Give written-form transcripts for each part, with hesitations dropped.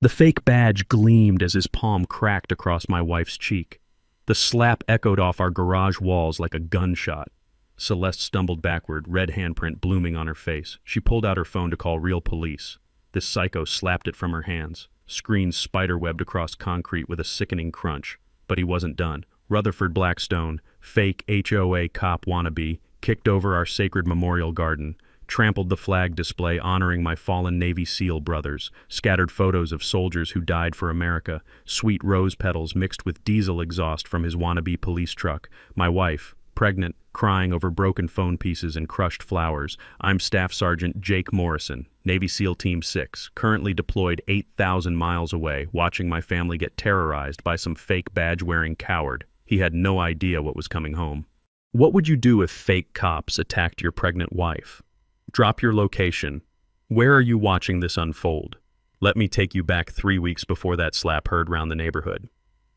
The fake badge gleamed as his palm cracked across my wife's cheek. The slap echoed off our garage walls like a gunshot. Celeste stumbled backward, red handprint blooming on her face. She pulled out her phone to call real police. This psycho slapped it from her hands. Screen spiderwebbed across concrete with a sickening crunch. But he wasn't done. Rutherford Blackstone, fake HOA cop wannabe, kicked over our sacred memorial garden, trampled the flag display honoring my fallen Navy SEAL brothers, scattered photos of soldiers who died for America, sweet rose petals mixed with diesel exhaust from his wannabe police truck, my wife, pregnant, crying over broken phone pieces and crushed flowers. I'm Staff Sergeant Jake Morrison, Navy SEAL Team 6, currently deployed 8,000 miles away, watching my family get terrorized by some fake badge-wearing coward. He had no idea what was coming home. What would you do if fake cops attacked your pregnant wife? Drop your location. Where are you watching this unfold? Let me take you back 3 weeks before that slap heard round the neighborhood.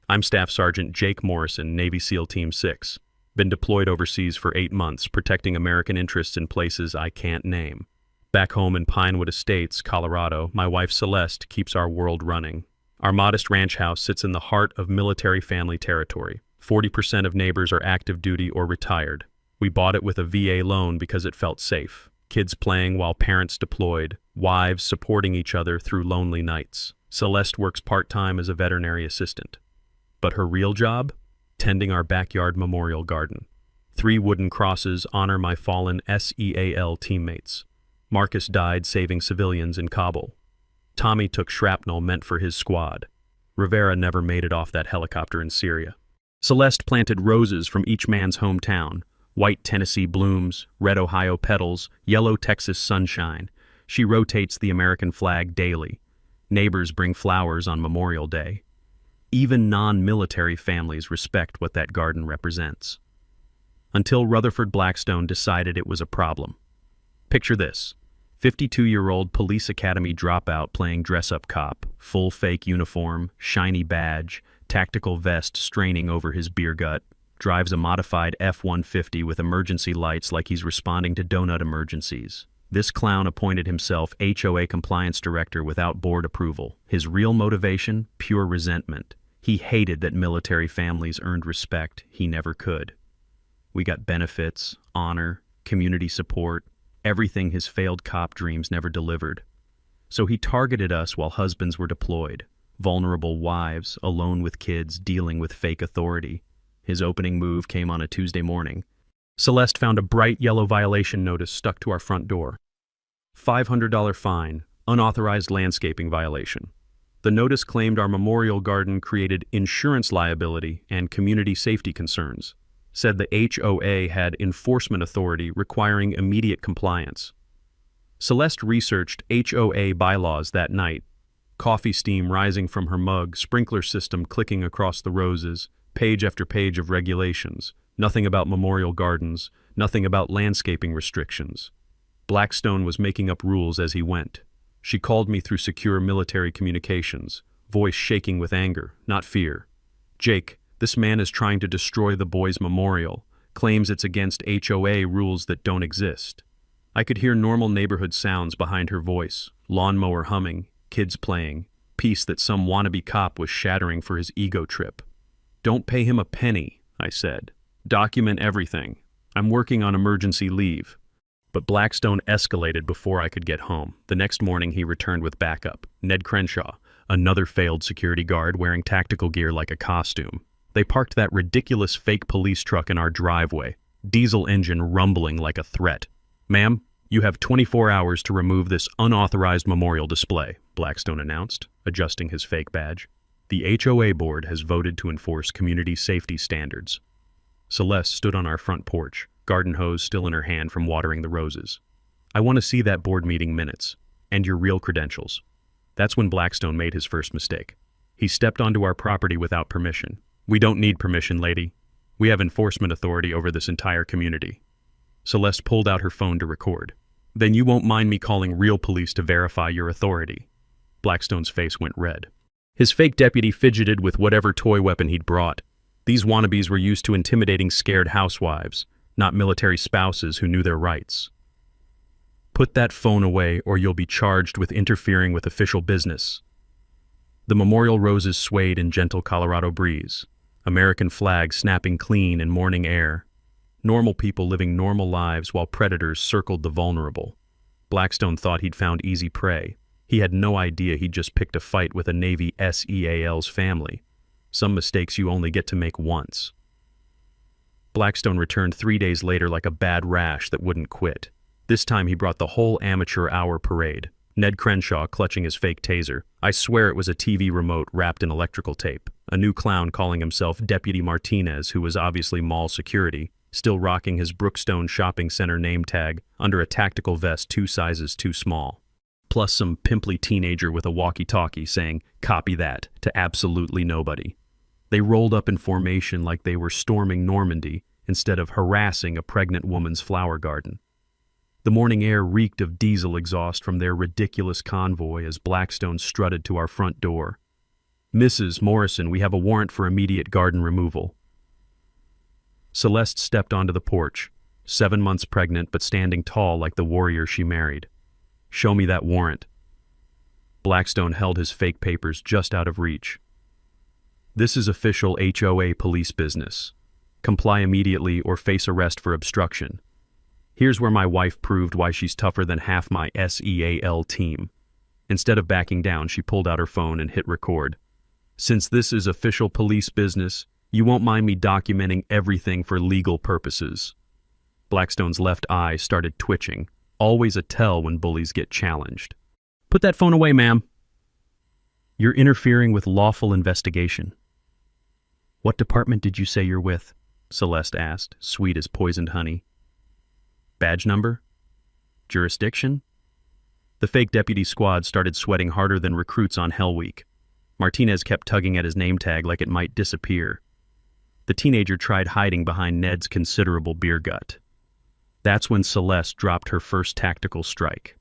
I'm Staff Sergeant Jake Morrison, Navy SEAL Team 6. Been deployed overseas for 8 months, protecting American interests in places I can't name. Back home in Pinewood Estates, Colorado, my wife Celeste keeps our world running. Our modest ranch house sits in the heart of military family territory. 40% of neighbors are active duty or retired. We bought it with a VA loan because it felt safe. Kids playing while parents deployed, wives supporting each other through lonely nights. Celeste works part-time as a veterinary assistant. But her real job? Tending our backyard memorial garden. 3 wooden crosses honor my fallen SEAL teammates. Marcus died saving civilians in Kabul. Tommy took shrapnel meant for his squad. Rivera never made it off that helicopter in Syria. Celeste planted roses from each man's hometown. White Tennessee blooms, red Ohio petals, yellow Texas sunshine. She rotates the American flag daily. Neighbors bring flowers on Memorial Day. Even non-military families respect what that garden represents. Until Rutherford Blackstone decided it was a problem. Picture this: 52-year-old police academy dropout playing dress-up cop, full fake uniform, shiny badge, tactical vest straining over his beer gut, drives a modified F-150 with emergency lights like he's responding to donut emergencies. This clown appointed himself HOA compliance director without board approval. His real motivation? Pure resentment. He hated that military families earned respect he never could. We got benefits, honor, community support, everything his failed cop dreams never delivered. So he targeted us while husbands were deployed, vulnerable wives, alone with kids, dealing with fake authority. His opening move came on a Tuesday morning. Celeste found a bright yellow violation notice stuck to our front door. $500 fine, unauthorized landscaping violation. The notice claimed our memorial garden created insurance liability and community safety concerns. Said the HOA had enforcement authority requiring immediate compliance. Celeste researched HOA bylaws that night. Coffee steam rising from her mug, sprinkler system clicking across the roses, page after page of regulations. Nothing about memorial gardens, nothing about landscaping restrictions. Blackstone was making up rules as he went. She called me through secure military communications, voice shaking with anger, not fear. Jake, this man is trying to destroy the boys' memorial, claims it's against HOA rules that don't exist. I could hear normal neighborhood sounds behind her voice, lawnmower humming, kids playing, peace that some wannabe cop was shattering for his ego trip. Don't pay him a penny, I said. Document everything. I'm working on emergency leave. But Blackstone escalated before I could get home. The next morning he returned with backup. Ned Crenshaw, another failed security guard wearing tactical gear like a costume. They parked that ridiculous fake police truck in our driveway, diesel engine rumbling like a threat. Ma'am, you have 24 hours to remove this unauthorized memorial display, Blackstone announced, adjusting his fake badge. The HOA board has voted to enforce community safety standards. Celeste stood on our front porch, garden hose still in her hand from watering the roses. I want to see that board meeting minutes, and your real credentials. That's when Blackstone made his first mistake. He stepped onto our property without permission. We don't need permission, lady. We have enforcement authority over this entire community. Celeste pulled out her phone to record. Then you won't mind me calling real police to verify your authority. Blackstone's face went red. His fake deputy fidgeted with whatever toy weapon he'd brought. These wannabes were used to intimidating scared housewives, not military spouses who knew their rights. Put that phone away or you'll be charged with interfering with official business. The memorial roses swayed in gentle Colorado breeze, American flags snapping clean in morning air, normal people living normal lives while predators circled the vulnerable. Blackstone thought he'd found easy prey. He had no idea he'd just picked a fight with a Navy SEAL's family. Some mistakes you only get to make once. Blackstone returned 3 days later like a bad rash that wouldn't quit. This time he brought the whole amateur hour parade. Ned Crenshaw clutching his fake taser. I swear it was a TV remote wrapped in electrical tape. A new clown calling himself Deputy Martinez, who was obviously mall security, still rocking his Brookstone Shopping Center name tag under a tactical vest 2 sizes too small. Plus some pimply teenager with a walkie-talkie saying, "Copy that," to absolutely nobody. They rolled up in formation like they were storming Normandy instead of harassing a pregnant woman's flower garden. The morning air reeked of diesel exhaust from their ridiculous convoy as Blackstone strutted to our front door. "Mrs. Morrison, we have a warrant for immediate garden removal." Celeste stepped onto the porch, 7 months pregnant but standing tall like the warrior she married. "Show me that warrant." Blackstone held his fake papers just out of reach. "This is official HOA police business. Comply immediately or face arrest for obstruction. Here's where my wife proved why she's tougher than half my SEAL team." Instead of backing down, she pulled out her phone and hit record. "Since this is official police business, you won't mind me documenting everything for legal purposes." Blackstone's left eye started twitching, always a tell when bullies get challenged. "Put that phone away, ma'am." "You're interfering with lawful investigation." "What department did you say you're with?" Celeste asked, sweet as poisoned honey. "Badge number? Jurisdiction?" The fake deputy squad started sweating harder than recruits on Hell Week. Martinez kept tugging at his name tag like it might disappear. The teenager tried hiding behind Ned's considerable beer gut. That's when Celeste dropped her first tactical strike.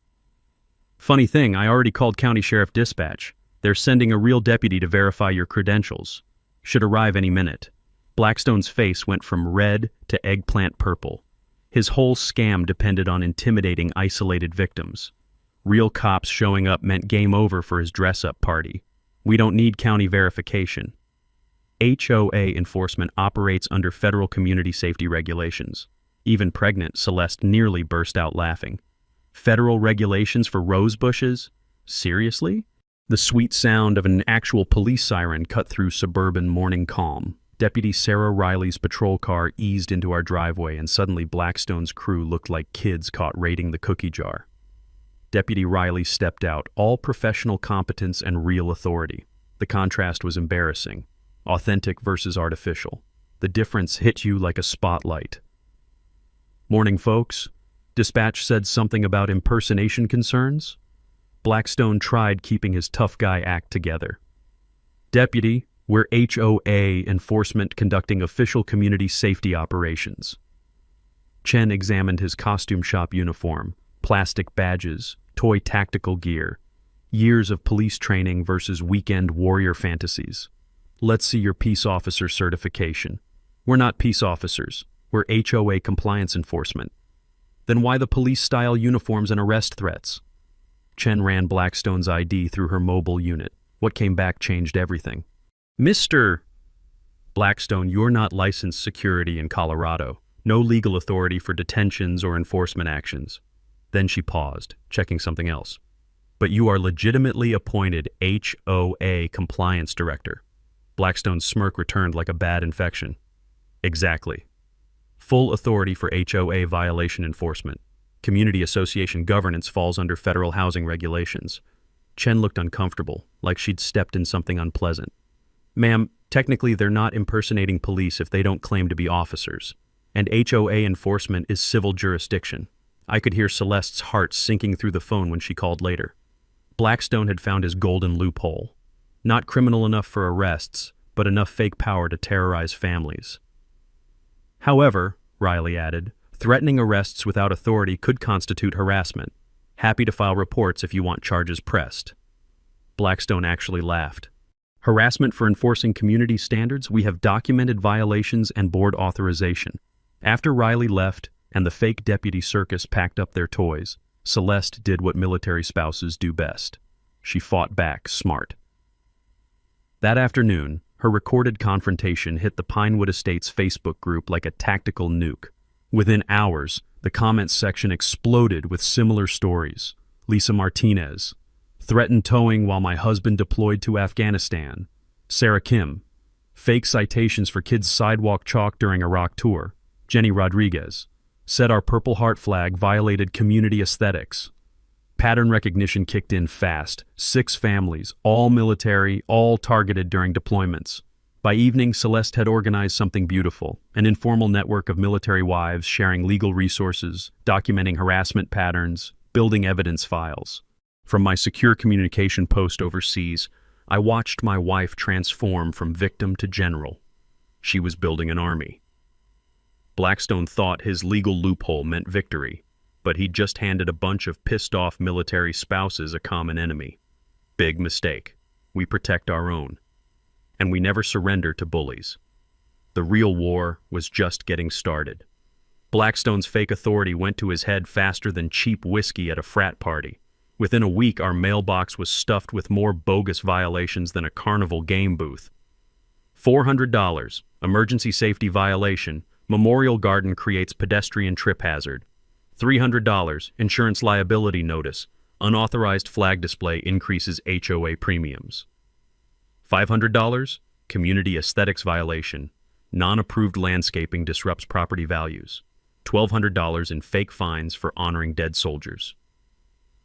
"Funny thing, I already called County Sheriff Dispatch. They're sending a real deputy to verify your credentials. Should arrive any minute." Blackstone's face went from red to eggplant purple. His whole scam depended on intimidating isolated victims. Real cops showing up meant game over for his dress-up party. "We don't need county verification." HOA enforcement operates under federal community safety regulations. Even pregnant, Celeste nearly burst out laughing. "Federal regulations for rose bushes? Seriously?" The sweet sound of an actual police siren cut through suburban morning calm. Deputy Sarah Riley's patrol car eased into our driveway, and suddenly Blackstone's crew looked like kids caught raiding the cookie jar. Deputy Riley stepped out, all professional competence and real authority. The contrast was embarrassing. Authentic versus artificial. The difference hit you like a spotlight. "Morning, folks." Dispatch said something about impersonation concerns. Blackstone tried keeping his tough guy act together. "Deputy, we're HOA enforcement conducting official community safety operations." Chen examined his costume shop uniform, plastic badges, toy tactical gear, years of police training versus weekend warrior fantasies. "Let's see your peace officer certification." "We're not peace officers. We're HOA compliance enforcement." "Then why the police-style uniforms and arrest threats?" Chen ran Blackstone's ID through her mobile unit. What came back changed everything. "Mr. Blackstone, you're not licensed security in Colorado. No legal authority for detentions or enforcement actions." Then she paused, checking something else. "But you are legitimately appointed HOA compliance director." Blackstone's smirk returned like a bad infection. "Exactly. Full authority for HOA violation enforcement. Community association governance falls under federal housing regulations." Chen looked uncomfortable, like she'd stepped in something unpleasant. "Ma'am, technically they're not impersonating police if they don't claim to be officers. And HOA enforcement is civil jurisdiction." I could hear Celeste's heart sinking through the phone when she called later. Blackstone had found his golden loophole. Not criminal enough for arrests, but enough fake power to terrorize families. "However," Riley added, "threatening arrests without authority could constitute harassment. Happy to file reports if you want charges pressed." Blackstone actually laughed. "Harassment for enforcing community standards? We have documented violations and board authorization." After Riley left and the fake deputy circus packed up their toys, Celeste did what military spouses do best. She fought back smart. That afternoon, her recorded confrontation hit the Pinewood Estates Facebook group like a tactical nuke. Within hours, the comments section exploded with similar stories. Lisa Martinez: threatened towing while my husband deployed to Afghanistan. Sarah Kim: fake citations for kids' sidewalk chalk during Iraq tour. Jenny Rodriguez: said our Purple Heart flag violated community aesthetics. Pattern recognition kicked in fast. 6 families, all military, all targeted during deployments. By evening, Celeste had organized something beautiful, an informal network of military wives sharing legal resources, documenting harassment patterns, building evidence files. From my secure communication post overseas, I watched my wife transform from victim to general. She was building an army. Blackstone thought his legal loophole meant victory, but he'd just handed a bunch of pissed-off military spouses a common enemy. Big mistake. We protect our own. And we never surrender to bullies. The real war was just getting started. Blackstone's fake authority went to his head faster than cheap whiskey at a frat party. Within a week, our mailbox was stuffed with more bogus violations than a carnival game booth. $400, emergency safety violation, Memorial Garden creates pedestrian trip hazard. $300, insurance liability notice, unauthorized flag display increases HOA premiums. $500, community aesthetics violation, non-approved landscaping disrupts property values. $1,200 in fake fines for honoring dead soldiers.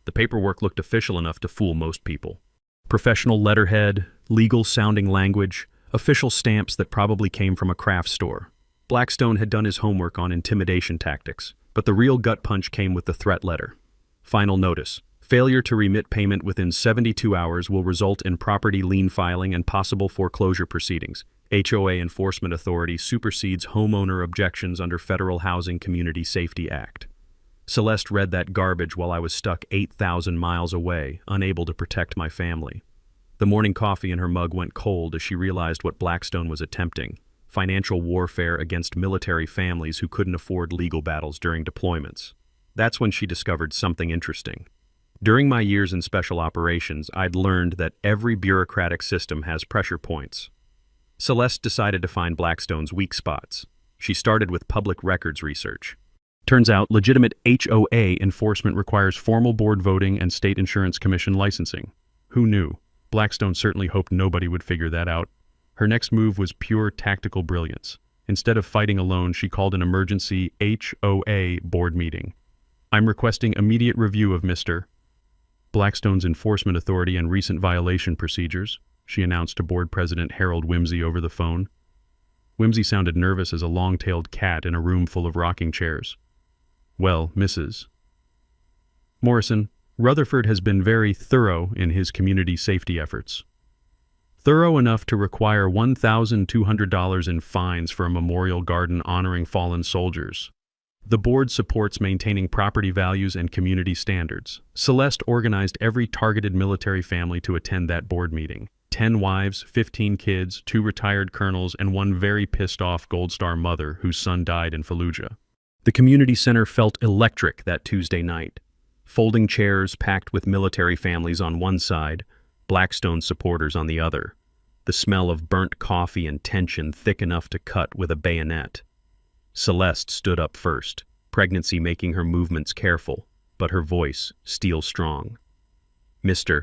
The paperwork looked official enough to fool most people. Professional letterhead, legal-sounding language, official stamps that probably came from a craft store. Blackstone had done his homework on intimidation tactics, but the real gut punch came with the threat letter. Final notice: failure to remit payment within 72 hours will result in property lien filing and possible foreclosure proceedings. HOA Enforcement Authority supersedes homeowner objections under Federal Housing Community Safety Act. Celeste read that garbage while I was stuck 8,000 miles away, unable to protect my family. The morning coffee in her mug went cold as she realized what Blackstone was attempting: financial warfare against military families who couldn't afford legal battles during deployments. That's when she discovered something interesting. During my years in special operations, I'd learned that every bureaucratic system has pressure points. Celeste decided to find Blackstone's weak spots. She started with public records research. Turns out, legitimate HOA enforcement requires formal board voting and state insurance commission licensing. Who knew? Blackstone certainly hoped nobody would figure that out. Her next move was pure tactical brilliance. Instead of fighting alone, she called an emergency HOA board meeting. I'm requesting immediate review of Mr. Blackstone's enforcement authority and recent violation procedures, she announced to board president Harold Whimsy over the phone. Whimsy sounded nervous as a long-tailed cat in a room full of rocking chairs. Well, Mrs. Morrison, Rutherford has been very thorough in his community safety efforts. Thorough enough to require $1,200 in fines for a memorial garden honoring fallen soldiers. The board supports maintaining property values and community standards. Celeste organized every targeted military family to attend that board meeting. 10 wives, 15 kids, 2 retired colonels, and 1 very pissed-off Gold Star mother whose son died in Fallujah. The community center felt electric that Tuesday night. Folding chairs packed with military families on one side, Blackstone supporters on the other. The smell of burnt coffee and tension thick enough to cut with a bayonet. Celeste stood up first, pregnancy making her movements careful, but her voice steel strong. Mr.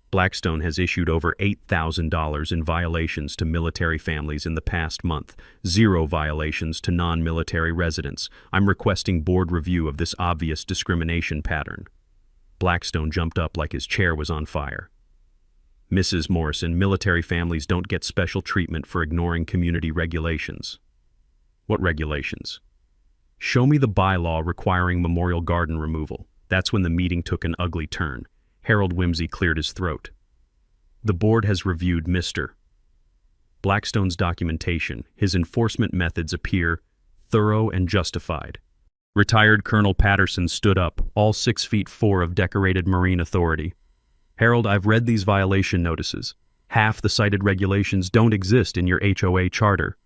Blackstone has issued over $8,000 in violations to military families in the past month, 0 violations to non-military residents. I'm requesting board review of this obvious discrimination pattern. Blackstone jumped up like his chair was on fire. Mrs. Morrison, military families don't get special treatment for ignoring community regulations. What regulations? Show me the bylaw requiring memorial garden removal. That's when the meeting took an ugly turn. Harold Whimsy cleared his throat. The board has reviewed Mr. Blackstone's documentation. His enforcement methods appear thorough and justified. Retired Colonel Patterson stood up, all 6'4" of decorated Marine authority. Harold, I've read these violation notices. Half the cited regulations don't exist in your HOA charter.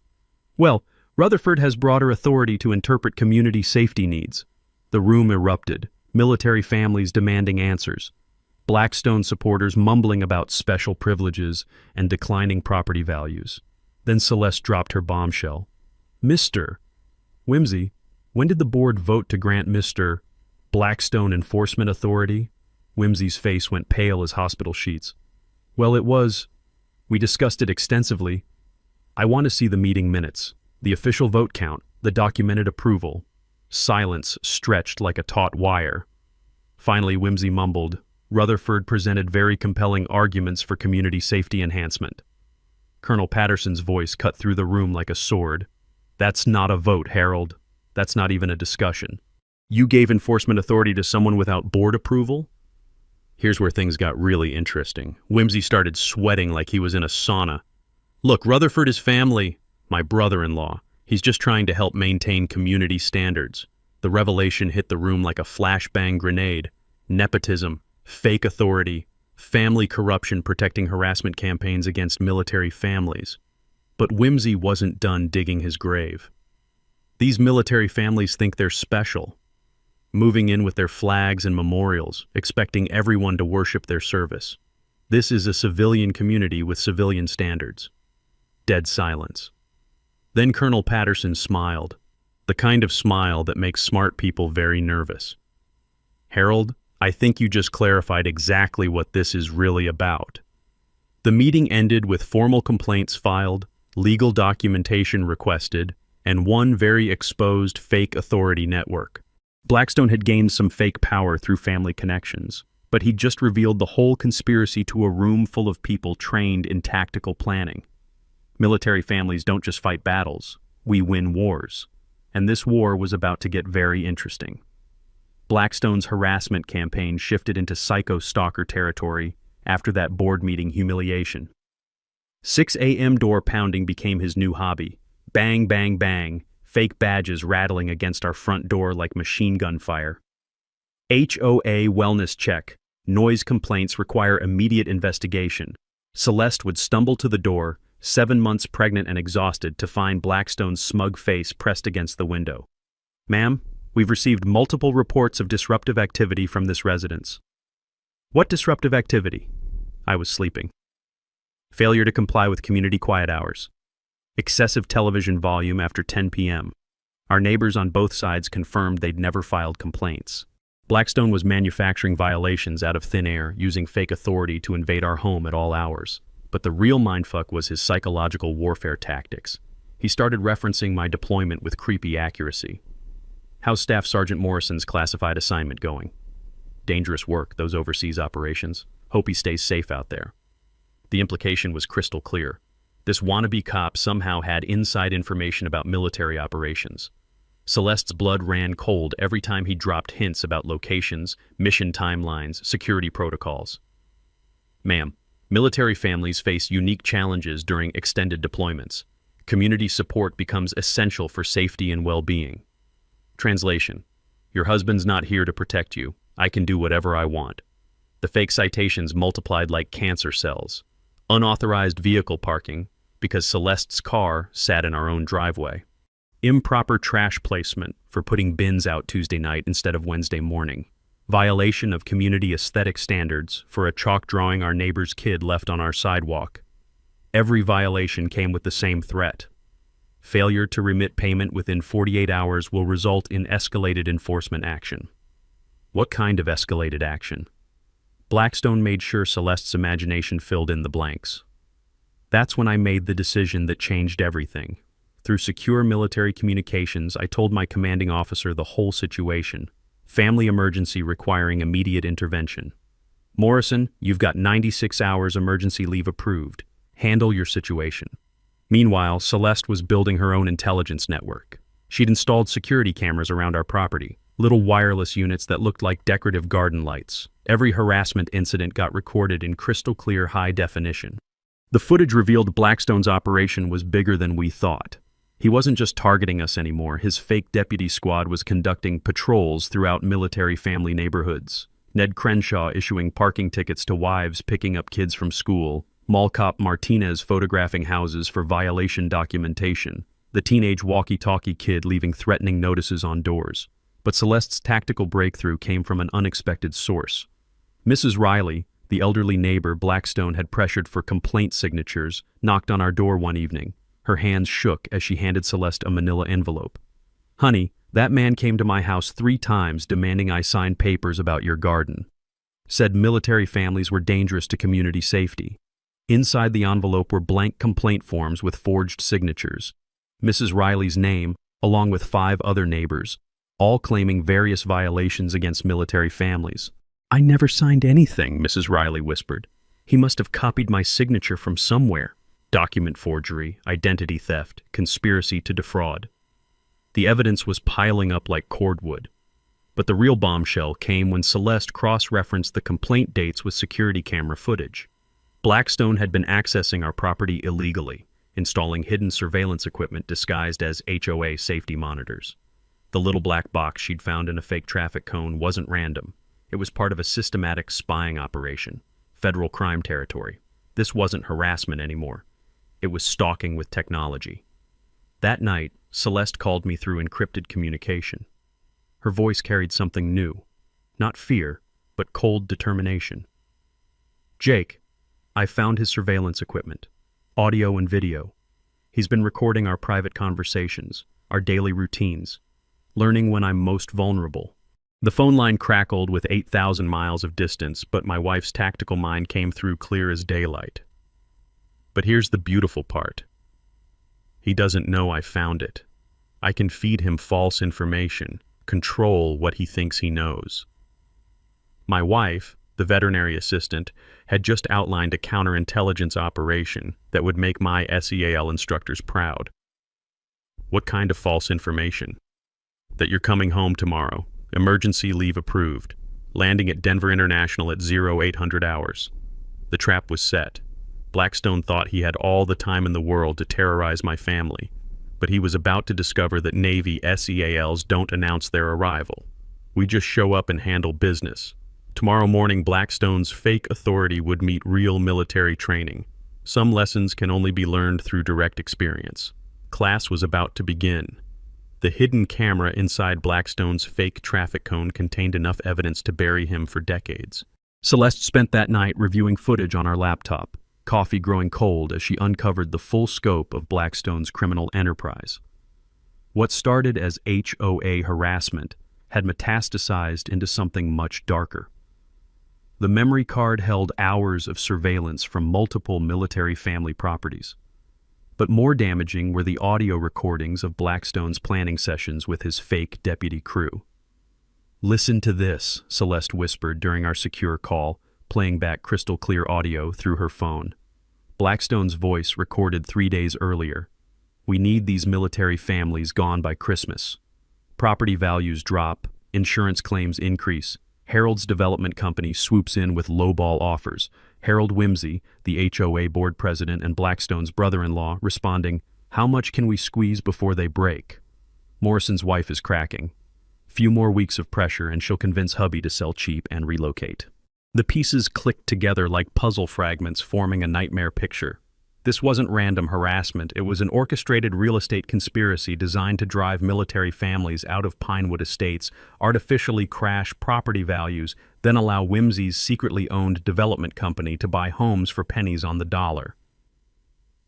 Well, Rutherford has broader authority to interpret community safety needs. The room erupted, military families demanding answers. Blackstone supporters mumbling about special privileges and declining property values. Then Celeste dropped her bombshell. Mr. Whimsy, when did the board vote to grant Mr. Blackstone Enforcement Authority? Whimsy's face went pale as hospital sheets. Well, we discussed it extensively. I want to see the meeting minutes, the official vote count, the documented approval. Silence stretched like a taut wire. Finally, Whimsy mumbled, Rutherford presented very compelling arguments for community safety enhancement. Colonel Patterson's voice cut through the room like a sword. That's not a vote, Harold. That's not even a discussion. You gave enforcement authority to someone without board approval? Here's where things got really interesting. Whimsy started sweating like he was in a sauna. Look, Rutherford is family. My brother-in-law. He's just trying to help maintain community standards. The revelation hit the room like a flashbang grenade. Nepotism, fake authority, family corruption protecting harassment campaigns against military families. But Whimsy wasn't done digging his grave. These military families think they're special, moving in with their flags and memorials, expecting everyone to worship their service. This is a civilian community with civilian standards. Dead silence. Then Colonel Patterson smiled, the kind of smile that makes smart people very nervous. Harold, I think you just clarified exactly what this is really about. The meeting ended with formal complaints filed, legal documentation requested, and one very exposed fake authority network. Blackstone had gained some fake power through family connections, but he'd just revealed the whole conspiracy to a room full of people trained in tactical planning. Military families don't just fight battles, we win wars. And this war was about to get very interesting. Blackstone's harassment campaign shifted into psycho-stalker territory after that board meeting humiliation. 6 a.m. door pounding became his new hobby. Bang, bang, bang, fake badges rattling against our front door like machine gun fire. HOA wellness check. Noise complaints require immediate investigation. Celeste would stumble to the door, 7 months pregnant and exhausted, to find Blackstone's smug face pressed against the window. Ma'am, we've received multiple reports of disruptive activity from this residence. What disruptive activity? I was sleeping. Failure to comply with community quiet hours. Excessive television volume after 10 p.m. Our neighbors on both sides confirmed they'd never filed complaints. Blackstone was manufacturing violations out of thin air, using fake authority to invade our home at all hours. But the real mindfuck was his psychological warfare tactics. He started referencing my deployment with creepy accuracy. How's Staff Sergeant Morrison's classified assignment going? Dangerous work, those overseas operations. Hope he stays safe out there. The implication was crystal clear. This wannabe cop somehow had inside information about military operations. Celeste's blood ran cold every time he dropped hints about locations, mission timelines, security protocols. Ma'am, military families face unique challenges during extended deployments. Community support becomes essential for safety and well-being. Translation: your husband's not here to protect you. I can do whatever I want. The fake citations multiplied like cancer cells. Unauthorized vehicle parking, because Celeste's car sat in our own driveway. Improper trash placement for putting bins out Tuesday night instead of Wednesday morning. Violation of community aesthetic standards for a chalk drawing our neighbor's kid left on our sidewalk. Every violation came with the same threat. Failure to remit payment within 48 hours will result in escalated enforcement action. What kind of escalated action? Blackstone made sure Celeste's imagination filled in the blanks. That's when I made the decision that changed everything. Through secure military communications, I told my commanding officer the whole situation. Family emergency requiring immediate intervention. Morrison, you've got 96 hours emergency leave approved. Handle your situation. Meanwhile, Celeste was building her own intelligence network. She'd installed security cameras around our property, little wireless units that looked like decorative garden lights. Every harassment incident got recorded in crystal clear high definition. The footage revealed Blackstone's operation was bigger than we thought. He wasn't just targeting us anymore. His fake deputy squad was conducting patrols throughout military family neighborhoods. Ned Crenshaw issuing parking tickets to wives picking up kids from school. Mall cop Martinez photographing houses for violation documentation. The teenage walkie-talkie kid leaving threatening notices on doors. But Celeste's tactical breakthrough came from an unexpected source. Mrs. Riley, the elderly neighbor Blackstone had pressured for complaint signatures, knocked on our door one evening. Her hands shook as she handed Celeste a manila envelope. "Honey, that man came to my house 3 times demanding I sign papers about your garden. Said military families were dangerous to community safety." Inside the envelope were blank complaint forms with forged signatures. Mrs. Riley's name, along with 5 other neighbors, all claiming various violations against military families. "I never signed anything," Mrs. Riley whispered. "He must have copied my signature from somewhere. Document forgery, identity theft, conspiracy to defraud." The evidence was piling up like cordwood. But the real bombshell came when Celeste cross-referenced the complaint dates with security camera footage. Blackstone had been accessing our property illegally, installing hidden surveillance equipment disguised as HOA safety monitors. The little black box she'd found in a fake traffic cone wasn't random. It was part of a systematic spying operation, federal crime territory. This wasn't harassment anymore. It was stalking with technology. That night, Celeste called me through encrypted communication. Her voice carried something new. Not fear, but cold determination. "Jake, I found his surveillance equipment, audio and video. He's been recording our private conversations, our daily routines, learning when I'm most vulnerable." The phone line crackled with 8,000 miles of distance, but my wife's tactical mind came through clear as daylight. But here's the beautiful part. He doesn't know I found it. I can feed him false information, control what he thinks he knows. My wife, the veterinary assistant, had just outlined a counterintelligence operation that would make my SEAL instructors proud. "What kind of false information?" "That you're coming home tomorrow. Emergency leave approved. Landing at Denver International at 0800 hours. The trap was set. Blackstone thought he had all the time in the world to terrorize my family, but he was about to discover that Navy SEALs don't announce their arrival. We just show up and handle business. Tomorrow morning, Blackstone's fake authority would meet real military training. Some lessons can only be learned through direct experience. Class was about to begin. The hidden camera inside Blackstone's fake traffic cone contained enough evidence to bury him for decades. Celeste spent that night reviewing footage on our laptop, coffee growing cold as she uncovered the full scope of Blackstone's criminal enterprise. What started as HOA harassment had metastasized into something much darker. The memory card held hours of surveillance from multiple military family properties. But more damaging were the audio recordings of Blackstone's planning sessions with his fake deputy crew. "Listen to this," Celeste whispered during our secure call, playing back crystal clear audio through her phone. Blackstone's voice recorded 3 days earlier. "We need these military families gone by Christmas. Property values drop, insurance claims increase. Harold's development company swoops in with lowball offers. Harold Whimsy, the HOA board president and Blackstone's brother-in-law, responding, 'How much can we squeeze before they break?' Morrison's wife is cracking. Few more weeks of pressure and she'll convince hubby to sell cheap and relocate." The pieces clicked together like puzzle fragments, forming a nightmare picture. This wasn't random harassment, it was an orchestrated real estate conspiracy designed to drive military families out of Pinewood Estates, artificially crash property values, then allow Whimsy's secretly owned development company to buy homes for pennies on the dollar.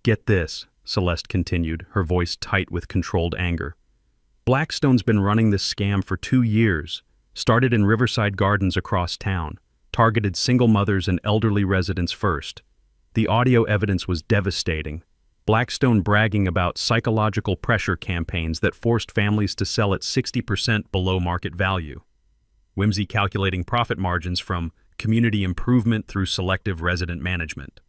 "Get this," Celeste continued, her voice tight with controlled anger. "Blackstone's been running this scam for 2 years, started in Riverside Gardens across town, targeted single mothers and elderly residents first. The audio evidence was devastating. Blackstone bragging about psychological pressure campaigns that forced families to sell at 60% below market value. Whimsy calculating profit margins from community improvement through selective resident management."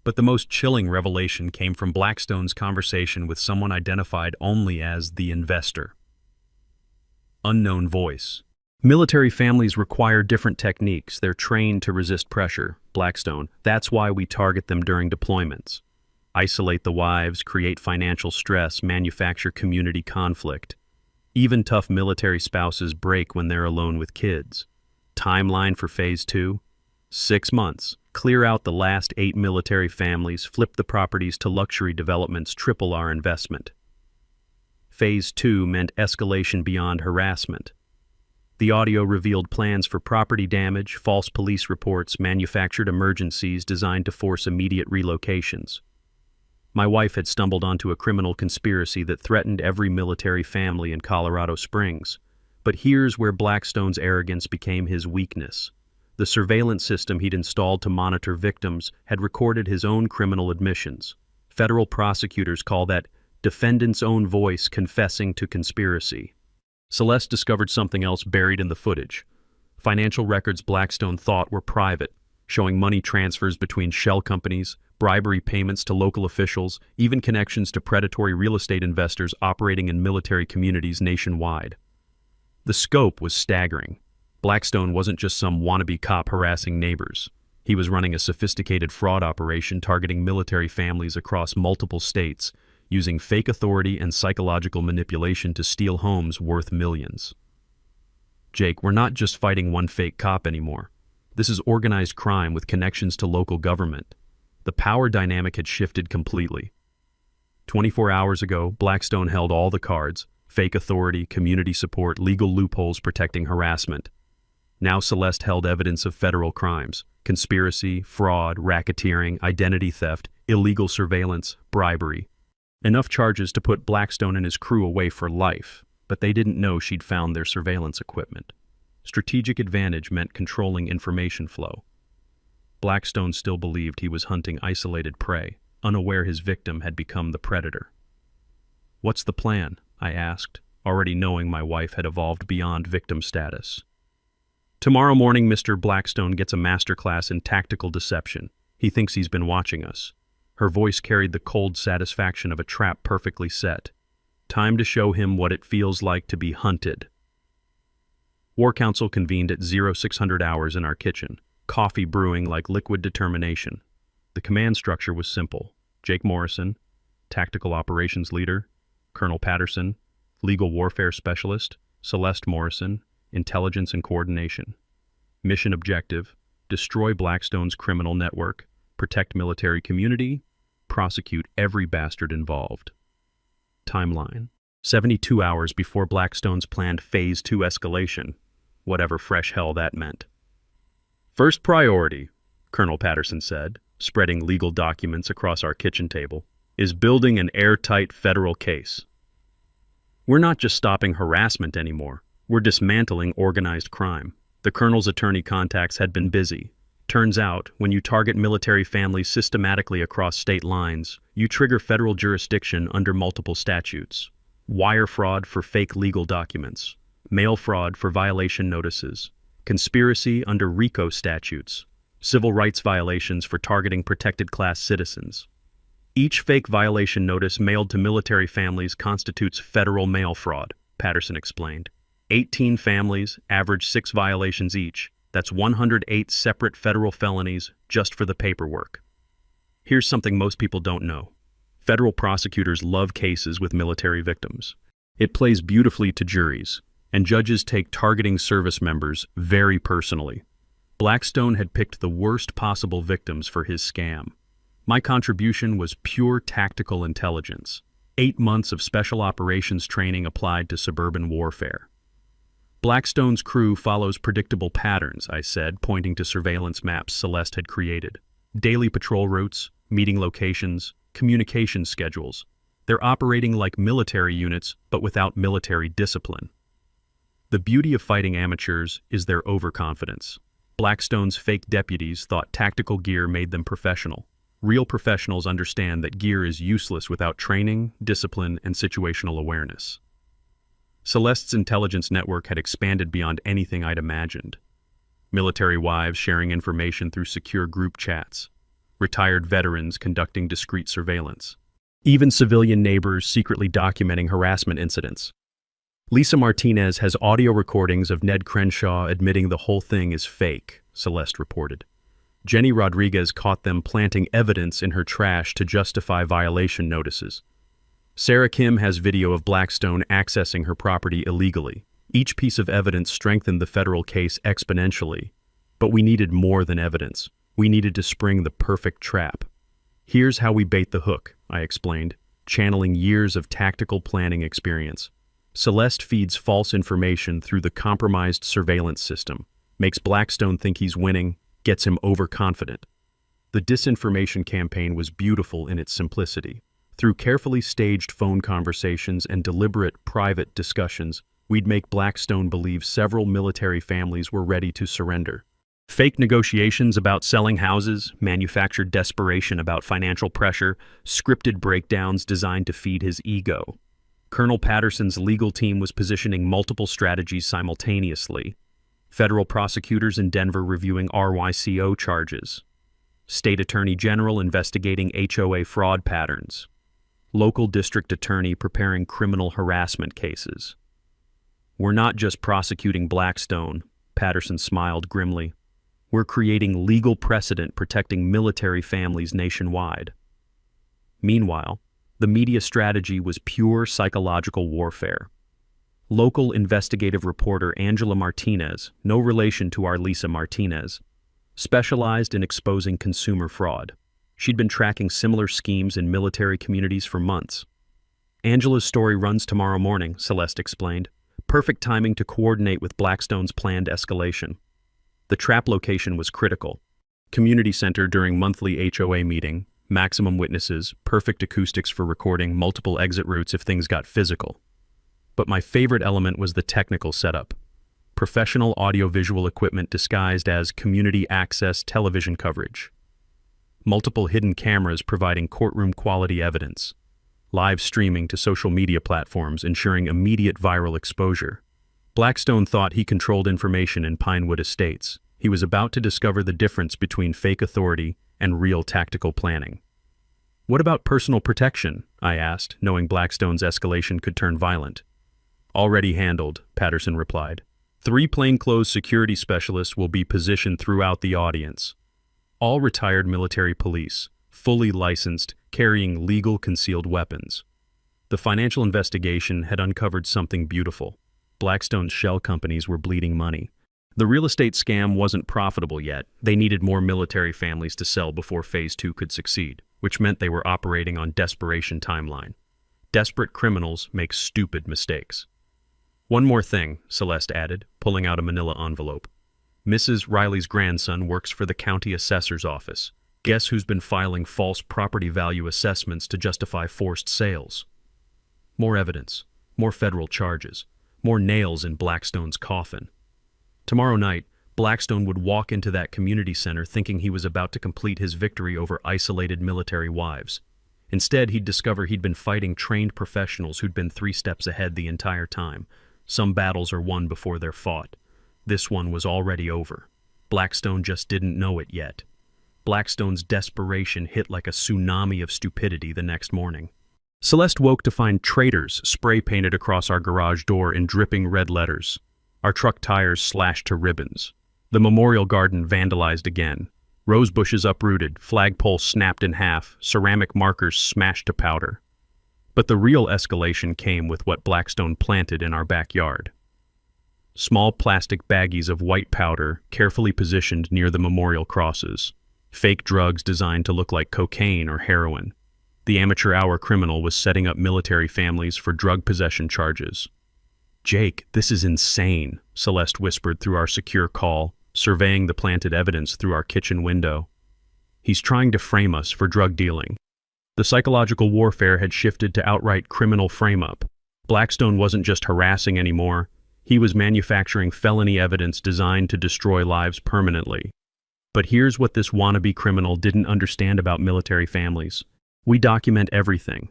But the most chilling revelation came from Blackstone's conversation with someone identified only as the investor. Unknown voice. "Military families require different techniques. They're trained to resist pressure, Blackstone. That's why we target them during deployments. Isolate the wives, create financial stress, manufacture community conflict. Even tough military spouses break when they're alone with kids. Timeline for Phase 2? 6 months. Clear out the last 8 military families, flip the properties to luxury developments, triple our investment." Phase 2 meant escalation beyond harassment. The audio revealed plans for property damage, false police reports, manufactured emergencies designed to force immediate relocations. My wife had stumbled onto a criminal conspiracy that threatened every military family in Colorado Springs. But here's where Blackstone's arrogance became his weakness. The surveillance system he'd installed to monitor victims had recorded his own criminal admissions. Federal prosecutors call that defendant's own voice confessing to conspiracy. Celeste discovered something else buried in the footage. Financial records Blackstone thought were private, showing money transfers between shell companies, bribery payments to local officials, even connections to predatory real estate investors operating in military communities nationwide. The scope was staggering. Blackstone wasn't just some wannabe cop harassing neighbors. He was running a sophisticated fraud operation targeting military families across multiple states, using fake authority and psychological manipulation to steal homes worth millions. Jake, we're not just fighting one fake cop anymore. This is organized crime with connections to local government. The power dynamic had shifted completely. 24 hours ago, Blackstone held all the cards: fake authority, community support, legal loopholes protecting harassment. Now Celeste held evidence of federal crimes: conspiracy, fraud, racketeering, identity theft, illegal surveillance, bribery. Enough charges to put Blackstone and his crew away for life, but they didn't know she'd found their surveillance equipment. Strategic advantage meant controlling information flow. Blackstone still believed he was hunting isolated prey, unaware his victim had become the predator. "What's the plan?" I asked, already knowing my wife had evolved beyond victim status. "Tomorrow morning, Mr. Blackstone gets a masterclass in tactical deception. He thinks he's been watching us." Her voice carried the cold satisfaction of a trap perfectly set. Time to show him what it feels like to be hunted. War Council convened at 0600 hours in our kitchen, coffee brewing like liquid determination. The command structure was simple: Jake Morrison, Tactical Operations Leader; Colonel Patterson, Legal Warfare Specialist; Celeste Morrison, Intelligence and Coordination. Mission objective: destroy Blackstone's criminal network, protect military community, prosecute every bastard involved. Timeline: 72 hours before Blackstone's planned Phase 2 escalation, whatever fresh hell that meant. "First priority," Colonel Patterson said, spreading legal documents across our kitchen table, "is building an airtight federal case. We're not just stopping harassment anymore, we're dismantling organized crime." The colonel's attorney contacts had been busy. Turns out, when you target military families systematically across state lines, you trigger federal jurisdiction under multiple statutes. Wire fraud for fake legal documents, mail fraud for violation notices, conspiracy under RICO statutes, civil rights violations for targeting protected class citizens. Each fake violation notice mailed to military families constitutes federal mail fraud, Patterson explained. 18 families, average 6 violations each. That's 108 separate federal felonies just for the paperwork. Here's something most people don't know. Federal prosecutors love cases with military victims. It plays beautifully to juries, and judges take targeting service members very personally. Blackstone had picked the worst possible victims for his scam. My contribution was pure tactical intelligence. 8 months of special operations training applied to suburban warfare. "Blackstone's crew follows predictable patterns," I said, pointing to surveillance maps Celeste had created. "Daily patrol routes, meeting locations, communication schedules. They're operating like military units, but without military discipline." The beauty of fighting amateurs is their overconfidence. Blackstone's fake deputies thought tactical gear made them professional. Real professionals understand that gear is useless without training, discipline, and situational awareness. Celeste's intelligence network had expanded beyond anything I'd imagined. Military wives sharing information through secure group chats, retired veterans conducting discreet surveillance, even civilian neighbors secretly documenting harassment incidents. "Lisa Martinez has audio recordings of Ned Crenshaw admitting the whole thing is fake," Celeste reported. "Jenny Rodriguez caught them planting evidence in her trash to justify violation notices. Sarah Kim has video of Blackstone accessing her property illegally. Each piece of evidence strengthened the federal case exponentially. But we needed more than evidence. We needed to spring the perfect trap. Here's how we bait the hook," I explained, channeling years of tactical planning experience. Celeste feeds false information through the compromised surveillance system, makes Blackstone think he's winning, gets him overconfident. The disinformation campaign was beautiful in its simplicity. Through carefully staged phone conversations and deliberate private discussions, we'd make Blackstone believe several military families were ready to surrender. Fake negotiations about selling houses, manufactured desperation about financial pressure, scripted breakdowns designed to feed his ego. Colonel Patterson's legal team was positioning multiple strategies simultaneously. Federal prosecutors in Denver reviewing RYCO charges. State Attorney General investigating HOA fraud patterns. Local district attorney preparing criminal harassment cases. "We're not just prosecuting Blackstone," Patterson smiled grimly. "We're creating legal precedent protecting military families nationwide." Meanwhile, the media strategy was pure psychological warfare. Local investigative reporter Angela Martinez, no relation to our Lisa Martinez, specialized in exposing consumer fraud. She'd been tracking similar schemes in military communities for months. "Angela's story runs tomorrow morning," Celeste explained. "Perfect timing to coordinate with Blackstone's planned escalation." The trap location was critical. Community center during monthly HOA meeting, maximum witnesses, perfect acoustics for recording, multiple exit routes if things got physical. But my favorite element was the technical setup. Professional audiovisual equipment disguised as community access television coverage. Multiple hidden cameras providing courtroom-quality evidence. Live streaming to social media platforms ensuring immediate viral exposure. Blackstone thought he controlled information in Pinewood Estates. He was about to discover the difference between fake authority and real tactical planning. "What about personal protection?" I asked, knowing Blackstone's escalation could turn violent. "Already handled," Patterson replied. 3 plainclothes security specialists will be positioned throughout the audience. All retired military police, fully licensed, carrying legal concealed weapons. The financial investigation had uncovered something beautiful. Blackstone's shell companies were bleeding money. The real estate scam wasn't profitable yet. They needed more military families to sell before Phase 2 could succeed, which meant they were operating on desperation timeline. Desperate criminals make stupid mistakes. "One more thing," Celeste added, pulling out a manila envelope. "Mrs. Riley's grandson works for the county assessor's office. Guess who's been filing false property value assessments to justify forced sales?" More evidence, more federal charges, more nails in Blackstone's coffin. Tomorrow night, Blackstone would walk into that community center thinking he was about to complete his victory over isolated military wives. Instead, he'd discover he'd been fighting trained professionals who'd been 3 steps ahead the entire time. Some battles are won before they're fought. This one was already over. Blackstone just didn't know it yet. Blackstone's desperation hit like a tsunami of stupidity the next morning. Celeste woke to find traitors spray-painted across our garage door in dripping red letters. Our truck tires slashed to ribbons. The memorial garden vandalized again. Rose bushes uprooted, flagpole snapped in half, ceramic markers smashed to powder. But the real escalation came with what Blackstone planted in our backyard. Small plastic baggies of white powder carefully positioned near the memorial crosses. Fake drugs designed to look like cocaine or heroin. The amateur hour criminal was setting up military families for drug possession charges. "Jake, this is insane," Celeste whispered through our secure call, surveying the planted evidence through our kitchen window. "He's trying to frame us for drug dealing." The psychological warfare had shifted to outright criminal frame-up. Blackstone wasn't just harassing anymore. He was manufacturing felony evidence designed to destroy lives permanently. But here's what this wannabe criminal didn't understand about military families. We document everything.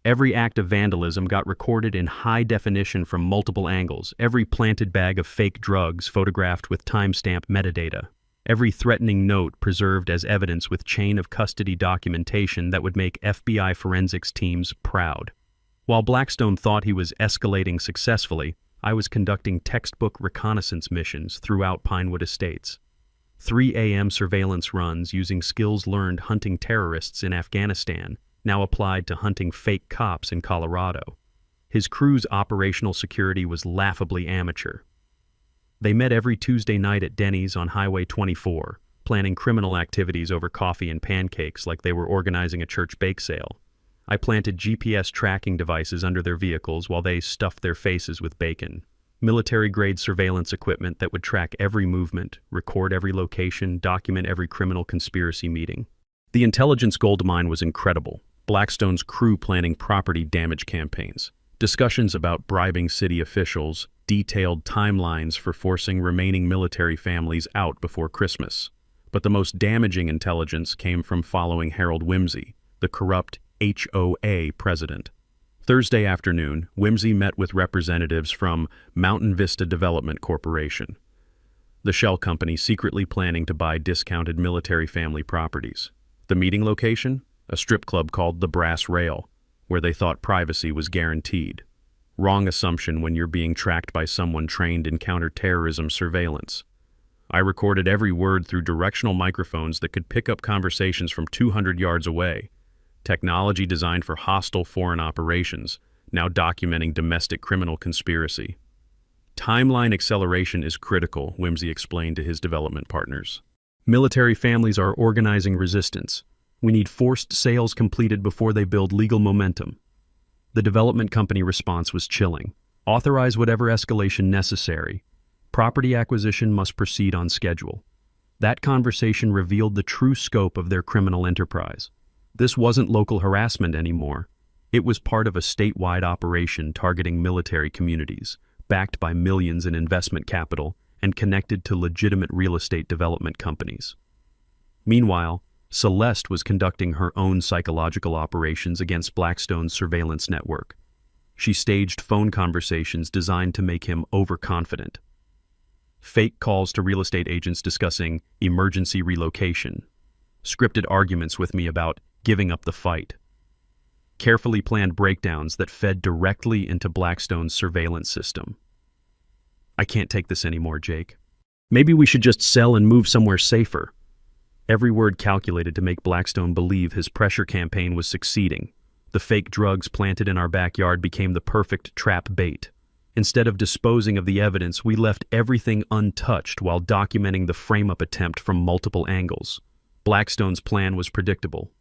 Every act of vandalism got recorded in high definition from multiple angles, every planted bag of fake drugs photographed with timestamp metadata, every threatening note preserved as evidence with chain of custody documentation that would make FBI forensics teams proud. While Blackstone thought he was escalating successfully, I was conducting textbook reconnaissance missions throughout Pinewood Estates. 3 a.m. surveillance runs using skills learned hunting terrorists in Afghanistan, now applied to hunting fake cops in Colorado. His crew's operational security was laughably amateur. They met every Tuesday night at Denny's on Highway 24, planning criminal activities over coffee and pancakes like they were organizing a church bake sale. I planted GPS tracking devices under their vehicles while they stuffed their faces with bacon. Military-grade surveillance equipment that would track every movement, record every location, document every criminal conspiracy meeting. The intelligence goldmine was incredible. Blackstone's crew planning property damage campaigns, discussions about bribing city officials, detailed timelines for forcing remaining military families out before Christmas. But the most damaging intelligence came from following Harold Whimsy, the corrupt HOA president. Thursday afternoon, Whimsy met with representatives from Mountain Vista Development Corporation, the shell company secretly planning to buy discounted military family properties. The meeting location? A strip club called the Brass Rail, where they thought privacy was guaranteed. Wrong assumption when you're being tracked by someone trained in counterterrorism surveillance. I recorded every word through directional microphones that could pick up conversations from 200 yards away. Technology designed for hostile foreign operations, now documenting domestic criminal conspiracy. Timeline acceleration is critical, Whimsy explained to his development partners. Military families are organizing resistance. We need forced sales completed before they build legal momentum. The development company response was chilling. Authorize whatever escalation necessary. Property acquisition must proceed on schedule. That conversation revealed the true scope of their criminal enterprise. This wasn't local harassment anymore. It was part of a statewide operation targeting military communities, backed by millions in investment capital and connected to legitimate real estate development companies. Meanwhile, Celeste was conducting her own psychological operations against Blackstone's surveillance network. She staged phone conversations designed to make him overconfident. Fake calls to real estate agents discussing emergency relocation. Scripted arguments with me about giving up the fight. Carefully planned breakdowns that fed directly into Blackstone's surveillance system. I can't take this anymore, Jake. Maybe we should just sell and move somewhere safer. Every word calculated to make Blackstone believe his pressure campaign was succeeding. The fake drugs planted in our backyard became the perfect trap bait. Instead of disposing of the evidence, we left everything untouched while documenting the frame-up attempt from multiple angles. Blackstone's plan was predictable.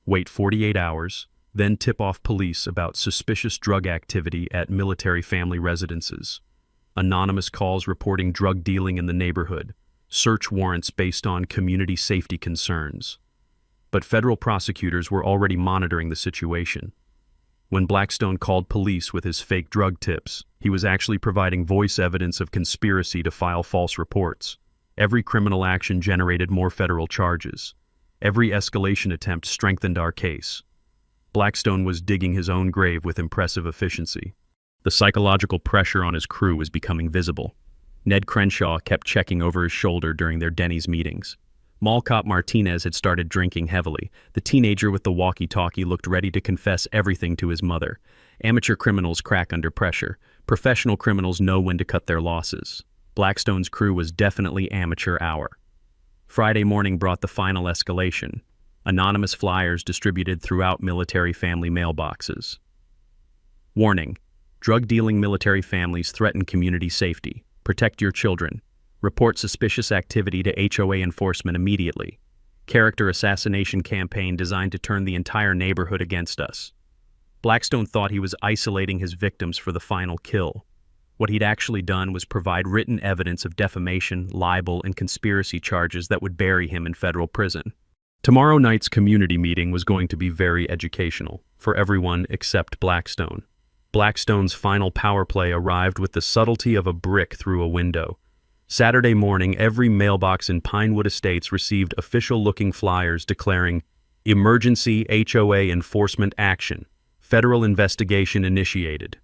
Wait 48 hours, then tip off police about suspicious drug activity at military family residences. Anonymous calls reporting drug dealing in the neighborhood. Search warrants based on community safety concerns. But federal prosecutors were already monitoring the situation. When Blackstone called police with his fake drug tips, he was actually providing voice evidence of conspiracy to file false reports. Every criminal action generated more federal charges. Every escalation attempt strengthened our case. Blackstone was digging his own grave with impressive efficiency. The psychological pressure on his crew was becoming visible. Ned Crenshaw kept checking over his shoulder during their Denny's meetings. Mall cop Martinez had started drinking heavily. The teenager with the walkie-talkie looked ready to confess everything to his mother. Amateur criminals crack under pressure. Professional criminals know when to cut their losses. Blackstone's crew was definitely amateur hour. Friday morning brought the final escalation. Anonymous flyers distributed throughout military family mailboxes. Warning: drug-dealing military families threaten community safety. Protect your children. Report suspicious activity to HOA enforcement immediately. Character assassination campaign designed to turn the entire neighborhood against us. Blackstone thought he was isolating his victims for the final kill. What he'd actually done was provide written evidence of defamation, libel, and conspiracy charges that would bury him in federal prison. Tomorrow night's community meeting was going to be very educational, for everyone except Blackstone. Blackstone's final power play arrived with the subtlety of a brick through a window. Saturday morning, every mailbox in Pinewood Estates received official-looking flyers declaring, "Emergency HOA enforcement action. Federal investigation initiated."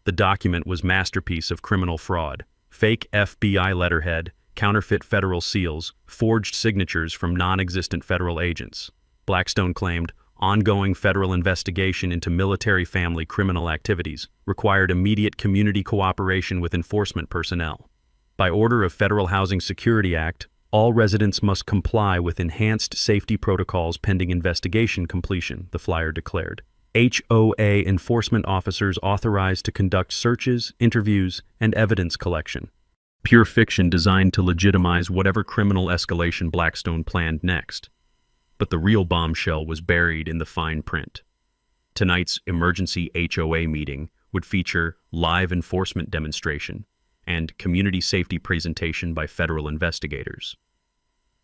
The document was masterpiece of criminal fraud. Fake FBI letterhead, counterfeit federal seals, forged signatures from non-existent federal agents. Blackstone claimed, ongoing federal investigation into military family criminal activities required immediate community cooperation with enforcement personnel. By order of Federal Housing Security Act, all residents must comply with enhanced safety protocols pending investigation completion, the flyer declared. HOA enforcement officers authorized to conduct searches, interviews, and evidence collection. Pure fiction designed to legitimize whatever criminal escalation Blackstone planned next. But the real bombshell was buried in the fine print. Tonight's emergency HOA meeting would feature live enforcement demonstration and community safety presentation by federal investigators.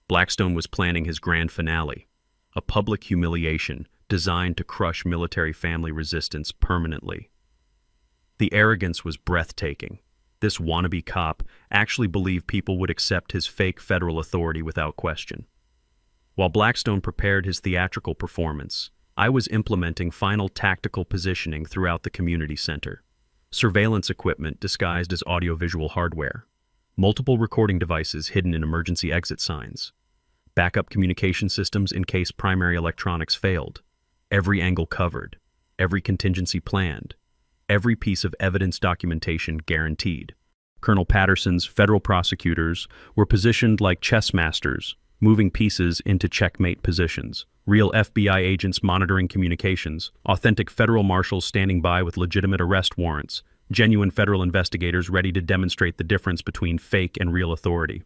Blackstone was planning his grand finale, a public humiliation designed to crush military family resistance permanently. The arrogance was breathtaking. This wannabe cop actually believed people would accept his fake federal authority without question. While Blackstone prepared his theatrical performance, I was implementing final tactical positioning throughout the community center. Surveillance equipment disguised as audiovisual hardware, multiple recording devices hidden in emergency exit signs, backup communication systems in case primary electronics failed, every angle covered, every contingency planned, every piece of evidence documentation guaranteed. Colonel Patterson's federal prosecutors were positioned like chess masters, moving pieces into checkmate positions. Real FBI agents monitoring communications, authentic federal marshals standing by with legitimate arrest warrants, genuine federal investigators ready to demonstrate the difference between fake and real authority.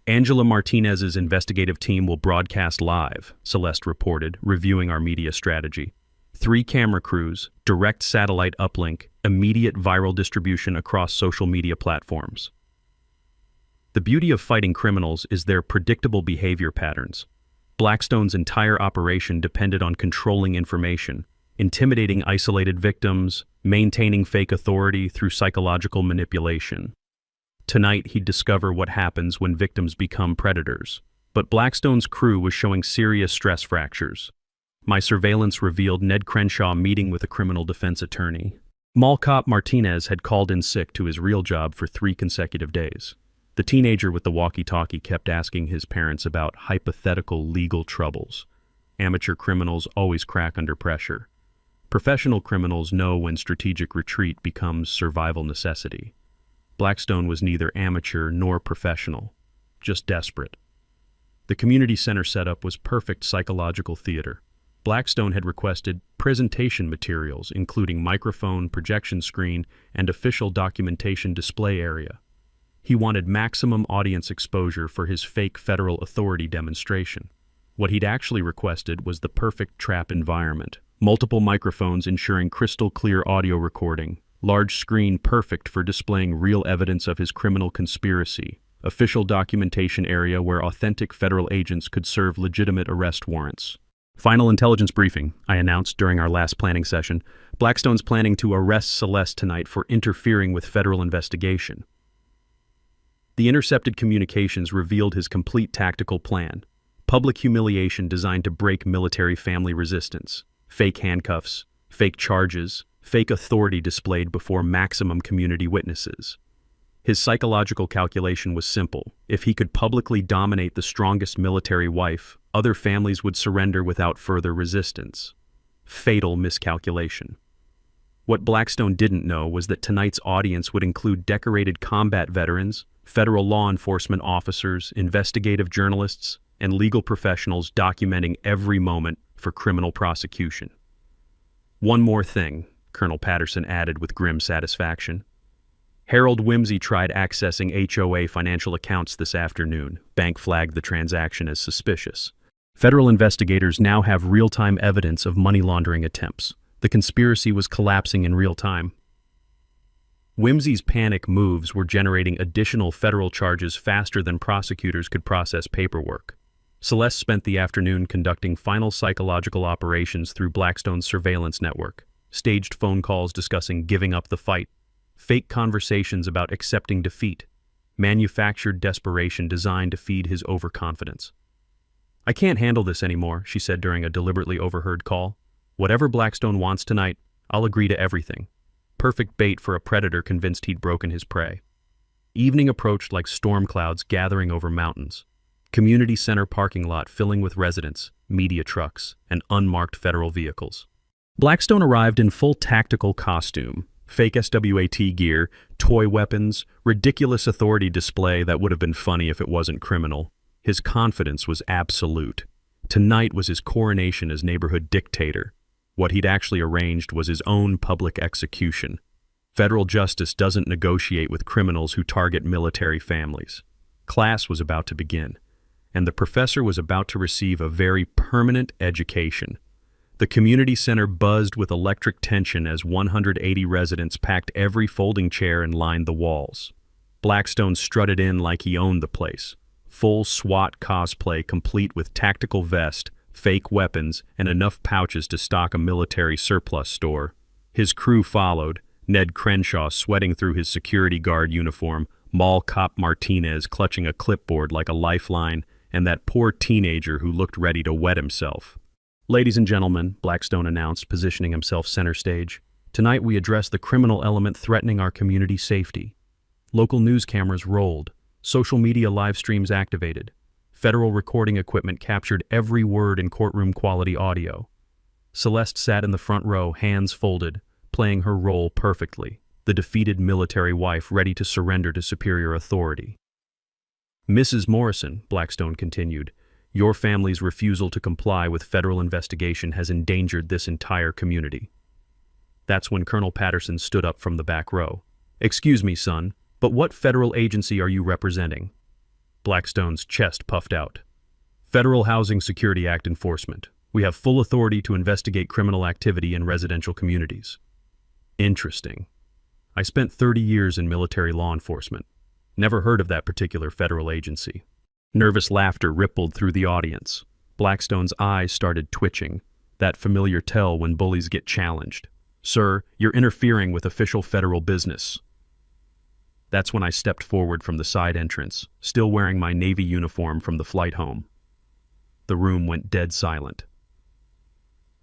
Angela Martinez's investigative team will broadcast live, Celeste reported, reviewing our media strategy. 3 camera crews, direct satellite uplink, immediate viral distribution across social media platforms. The beauty of fighting criminals is their predictable behavior patterns. Blackstone's entire operation depended on controlling information, intimidating isolated victims, maintaining fake authority through psychological manipulation. Tonight, he'd discover what happens when victims become predators. But Blackstone's crew was showing serious stress fractures. My surveillance revealed Ned Crenshaw meeting with a criminal defense attorney. Mall cop Martinez had called in sick to his real job for 3 consecutive days. The teenager with the walkie-talkie kept asking his parents about hypothetical legal troubles. Amateur criminals always crack under pressure. Professional criminals know when strategic retreat becomes survival necessity. Blackstone was neither amateur nor professional, just desperate. The community center setup was perfect psychological theater. Blackstone had requested presentation materials, including microphone, projection screen, and official documentation display area. He wanted maximum audience exposure for his fake federal authority demonstration. What he'd actually requested was the perfect trap environment. Multiple microphones ensuring crystal clear audio recording, large screen perfect for displaying real evidence of his criminal conspiracy, official documentation area where authentic federal agents could serve legitimate arrest warrants. Final intelligence briefing, I announced during our last planning session. Blackstone's planning to arrest Celeste tonight for interfering with federal investigation. The intercepted communications revealed his complete tactical plan. Public humiliation designed to break military family resistance. Fake handcuffs, fake charges, fake authority displayed before maximum community witnesses. His psychological calculation was simple. If he could publicly dominate the strongest military wife, other families would surrender without further resistance. Fatal miscalculation. What Blackstone didn't know was that tonight's audience would include decorated combat veterans, federal law enforcement officers, investigative journalists, and legal professionals documenting every moment for criminal prosecution. One more thing, Colonel Patterson added with grim satisfaction. Harold Whimsy tried accessing HOA financial accounts this afternoon. Bank flagged the transaction as suspicious. Federal investigators now have real-time evidence of money laundering attempts. The conspiracy was collapsing in real time. Whimsy's panic moves were generating additional federal charges faster than prosecutors could process paperwork. Celeste spent the afternoon conducting final psychological operations through Blackstone's surveillance network, staged phone calls discussing giving up the fight, fake conversations about accepting defeat, manufactured desperation designed to feed his overconfidence. "I can't handle this anymore," she said during a deliberately overheard call. "Whatever Blackstone wants tonight, I'll agree to everything." Perfect bait for a predator convinced he'd broken his prey. Evening approached like storm clouds gathering over mountains. Community center parking lot filling with residents, media trucks, and unmarked federal vehicles. Blackstone arrived in full tactical costume, fake SWAT gear, toy weapons, ridiculous authority display that would have been funny if it wasn't criminal. His confidence was absolute. Tonight was his coronation as neighborhood dictator. What he'd actually arranged was his own public execution. Federal justice doesn't negotiate with criminals who target military families. Class was about to begin, and the professor was about to receive a very permanent education. The community center buzzed with electric tension as 180 residents packed every folding chair and lined the walls. Blackstone strutted in like he owned the place. Full SWAT cosplay complete with tactical vest, fake weapons, and enough pouches to stock a military surplus store. His crew followed, Ned Crenshaw sweating through his security guard uniform, Mall Cop Martinez clutching a clipboard like a lifeline, and that poor teenager who looked ready to wet himself. "Ladies and gentlemen," Blackstone announced, positioning himself center stage, "tonight we address the criminal element threatening our community safety." Local news cameras rolled, social media live streams activated. Federal recording equipment captured every word in courtroom-quality audio. Celeste sat in the front row, hands folded, playing her role perfectly, the defeated military wife ready to surrender to superior authority. "Mrs. Morrison," Blackstone continued, "your family's refusal to comply with federal investigation has endangered this entire community." That's when Colonel Patterson stood up from the back row. "Excuse me, son, but what federal agency are you representing?" Blackstone's chest puffed out. "Federal Housing Security Act enforcement. We have full authority to investigate criminal activity in residential communities." "Interesting. I spent 30 years in military law enforcement. Never heard of that particular federal agency." Nervous laughter rippled through the audience. Blackstone's eyes started twitching, that familiar tell when bullies get challenged. "Sir, you're interfering with official federal business." That's when I stepped forward from the side entrance, still wearing my Navy uniform from the flight home. The room went dead silent.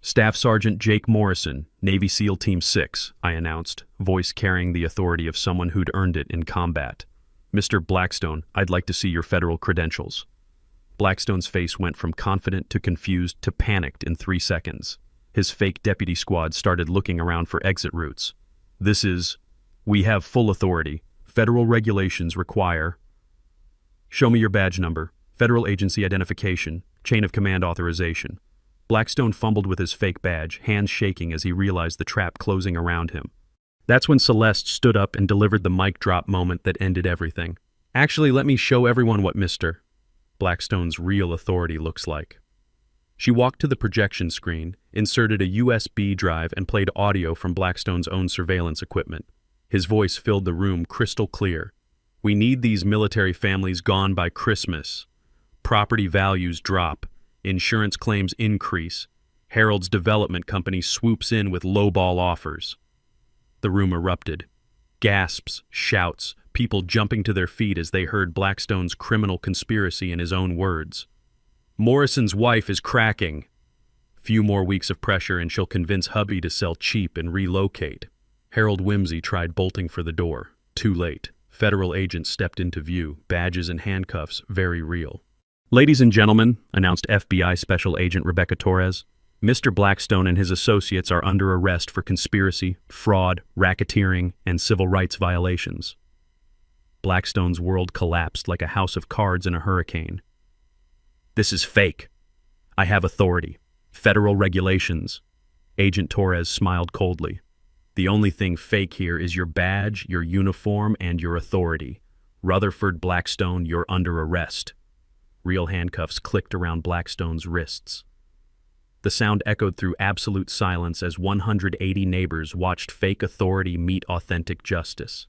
"Staff Sergeant Jake Morrison, Navy SEAL Team 6, I announced, voice carrying the authority of someone who'd earned it in combat. "Mr. Blackstone, I'd like to see your federal credentials." Blackstone's face went from confident to confused to panicked in 3 seconds. His fake deputy squad started looking around for exit routes. "We have full authority. Federal regulations require." "Show me your badge number, federal agency identification, chain of command authorization." Blackstone fumbled with his fake badge, hands shaking as he realized the trap closing around him. That's when Celeste stood up and delivered the mic drop moment that ended everything. "Actually, let me show everyone what Mr. Blackstone's real authority looks like." She walked to the projection screen, inserted a USB drive, and played audio from Blackstone's own surveillance equipment. His voice filled the room crystal clear. "We need these military families gone by Christmas. Property values drop. Insurance claims increase. Harold's development company swoops in with lowball offers." The room erupted. Gasps, shouts, people jumping to their feet as they heard Blackstone's criminal conspiracy in his own words. "Morrison's wife is cracking. Few more weeks of pressure and she'll convince hubby to sell cheap and relocate." Harold Whimsy tried bolting for the door. Too late. Federal agents stepped into view, badges and handcuffs, very real. "Ladies and gentlemen," announced FBI Special Agent Rebecca Torres, "Mr. Blackstone and his associates are under arrest for conspiracy, fraud, racketeering, and civil rights violations." Blackstone's world collapsed like a house of cards in a hurricane. "This is fake. I have authority. Federal regulations." Agent Torres smiled coldly. "The only thing fake here is your badge, your uniform, and your authority. Rutherford Blackstone, you're under arrest." Real handcuffs clicked around Blackstone's wrists. The sound echoed through absolute silence as 180 neighbors watched fake authority meet authentic justice.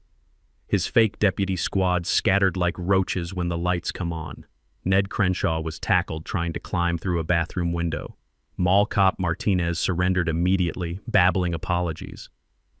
His fake deputy squad scattered like roaches when the lights come on. Ned Crenshaw was tackled trying to climb through a bathroom window. Mall Cop Martinez surrendered immediately, babbling apologies.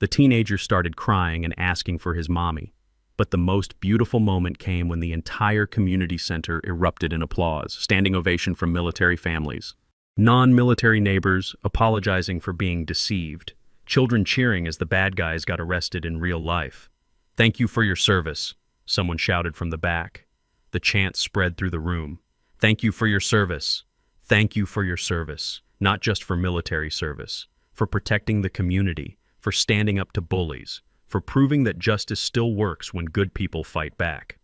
The teenager started crying and asking for his mommy. But the most beautiful moment came when the entire community center erupted in applause, standing ovation from military families. Non-military neighbors apologizing for being deceived. Children cheering as the bad guys got arrested in real life. "Thank you for your service," someone shouted from the back. The chant spread through the room. "Thank you for your service. Thank you for your service. Not just for military service. For protecting the community. For standing up to bullies. For proving that justice still works when good people fight back."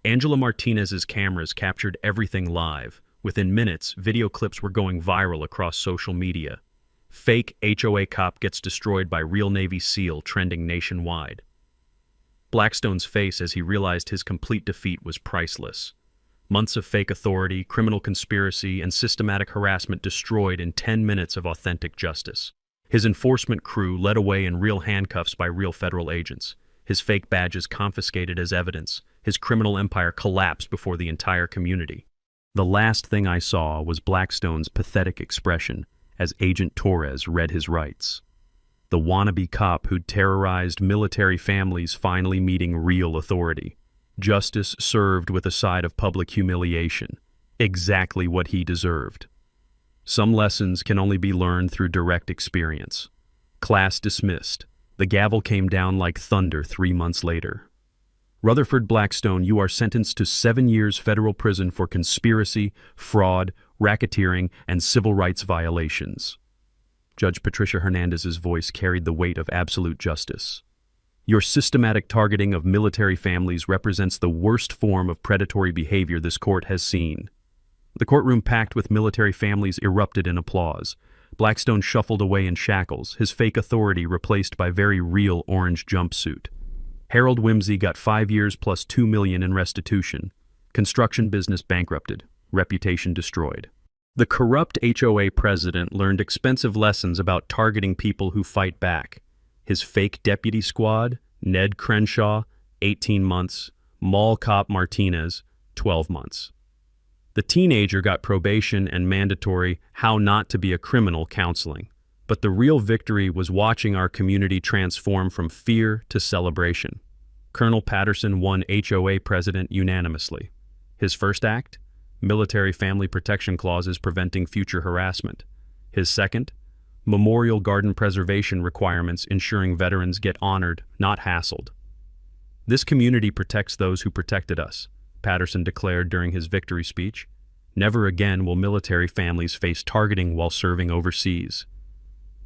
Angela Martinez's cameras captured everything live. Within minutes, video clips were going viral across social media. Fake HOA cop gets destroyed by real Navy SEAL trending nationwide. Blackstone's face as he realized his complete defeat was priceless. Months of fake authority, criminal conspiracy, and systematic harassment destroyed in 10 minutes of authentic justice. His enforcement crew led away in real handcuffs by real federal agents. His fake badges confiscated as evidence. His criminal empire collapsed before the entire community. The last thing I saw was Blackstone's pathetic expression as Agent Torres read his rights. The wannabe cop who'd terrorized military families finally meeting real authority. Justice served with a side of public humiliation. Exactly what he deserved. Some lessons can only be learned through direct experience. Class dismissed. The gavel came down like thunder 3 months later. Rutherford Blackstone, you are sentenced to 7 years federal prison for conspiracy, fraud, racketeering, and civil rights violations. Judge Patricia Hernandez's voice carried the weight of absolute justice. Your systematic targeting of military families represents the worst form of predatory behavior this court has seen. The courtroom packed with military families erupted in applause. Blackstone shuffled away in shackles, his fake authority replaced by very real orange jumpsuit. Harold Whimsy got 5 years plus $2 million in restitution. Construction business bankrupted, reputation destroyed. The corrupt HOA president learned expensive lessons about targeting people who fight back. His fake deputy squad, Ned Crenshaw, 18 months, Mall Cop Martinez, 12 months. The teenager got probation and mandatory how not to be a criminal counseling. But the real victory was watching our community transform from fear to celebration. Colonel Patterson won HOA president unanimously. His first act? Military family protection clauses preventing future harassment. His second? Memorial garden preservation requirements ensuring veterans get honored, not hassled. This community protects those who protected us, Patterson declared during his victory speech. Never again will military families face targeting while serving overseas.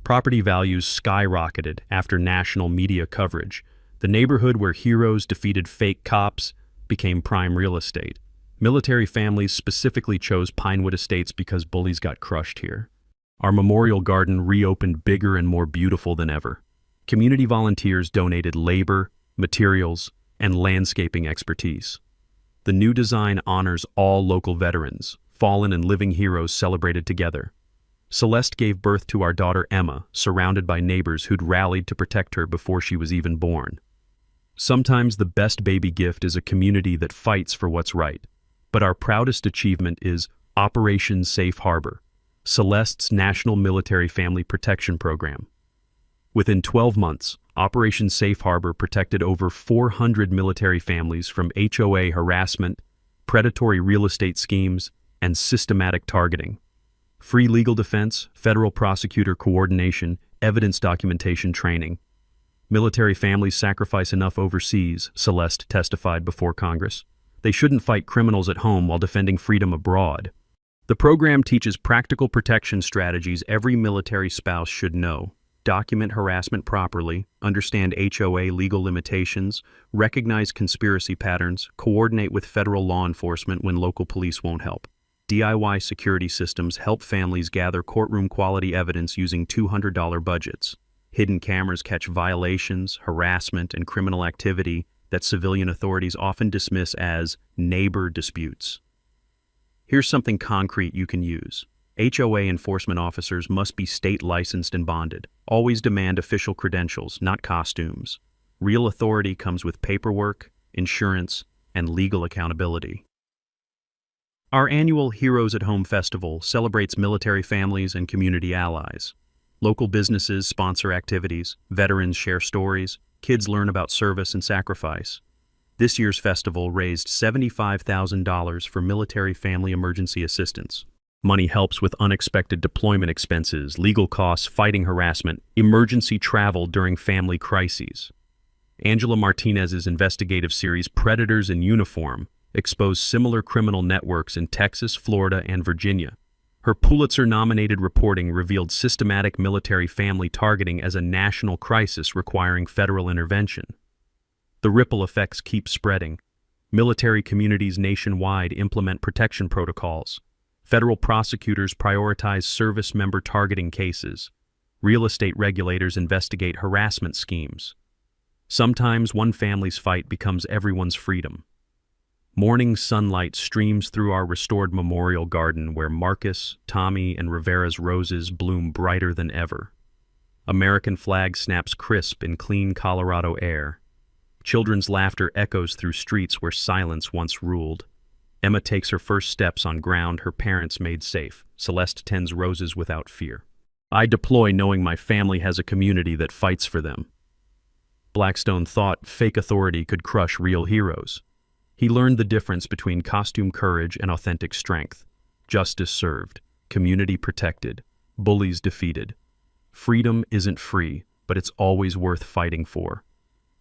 Property values skyrocketed after national media coverage. The neighborhood where heroes defeated fake cops became prime real estate. Military families specifically chose Pinewood Estates because bullies got crushed here. Our memorial garden reopened bigger and more beautiful than ever. Community volunteers donated labor, materials, and landscaping expertise. The new design honors all local veterans, fallen and living heroes celebrated together. Celeste gave birth to our daughter Emma, surrounded by neighbors who'd rallied to protect her before she was even born. Sometimes the best baby gift is a community that fights for what's right. But our proudest achievement is Operation Safe Harbor, Celeste's National Military Family Protection Program. Within 12 months, Operation Safe Harbor protected over 400 military families from HOA harassment, predatory real estate schemes, and systematic targeting. Free legal defense, federal prosecutor coordination, evidence documentation training. Military families sacrifice enough overseas, Celeste testified before Congress. They shouldn't fight criminals at home while defending freedom abroad. The program teaches practical protection strategies every military spouse should know. Document harassment properly, understand HOA legal limitations, recognize conspiracy patterns, coordinate with federal law enforcement when local police won't help. DIY security systems help families gather courtroom-quality evidence using $200 budgets. Hidden cameras catch violations, harassment, and criminal activity that civilian authorities often dismiss as neighbor disputes. Here's something concrete you can use. HOA enforcement officers must be state licensed and bonded. Always demand official credentials, not costumes. Real authority comes with paperwork, insurance, and legal accountability. Our annual Heroes at Home Festival celebrates military families and community allies. Local businesses sponsor activities, veterans share stories, kids learn about service and sacrifice. This year's festival raised $75,000 for military family emergency assistance. Money helps with unexpected deployment expenses, legal costs, fighting harassment, emergency travel during family crises. Angela Martinez's investigative series Predators in Uniform exposed similar criminal networks in Texas, Florida, and Virginia. Her Pulitzer-nominated reporting revealed systematic military family targeting as a national crisis requiring federal intervention. The ripple effects keep spreading. Military communities nationwide implement protection protocols. Federal prosecutors prioritize service member targeting cases. Real estate regulators investigate harassment schemes. Sometimes one family's fight becomes everyone's freedom. Morning sunlight streams through our restored memorial garden where Marcus, Tommy, and Rivera's roses bloom brighter than ever. American flag snaps crisp in clean Colorado air. Children's laughter echoes through streets where silence once ruled. Emma takes her first steps on ground her parents made safe. Celeste tends roses without fear. I deploy knowing my family has a community that fights for them. Blackstone thought fake authority could crush real heroes. He learned the difference between costume courage and authentic strength. Justice served, community protected, bullies defeated. Freedom isn't free, but it's always worth fighting for.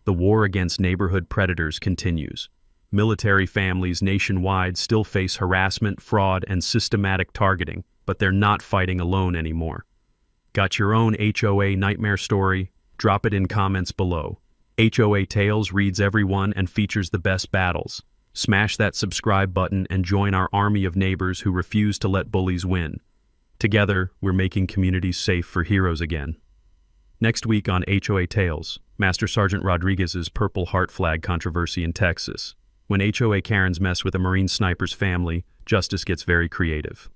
The war against neighborhood predators continues. Military families nationwide still face harassment, fraud, and systematic targeting, but they're not fighting alone anymore. Got your own HOA nightmare story? Drop it in comments below. HOA Tales reads everyone and features the best battles. Smash that subscribe button and join our army of neighbors who refuse to let bullies win. Together, we're making communities safe for heroes again. Next week on HOA Tales, Master Sergeant Rodriguez's Purple Heart Flag controversy in Texas. When HOA Karens mess with a Marine sniper's family, justice gets very creative.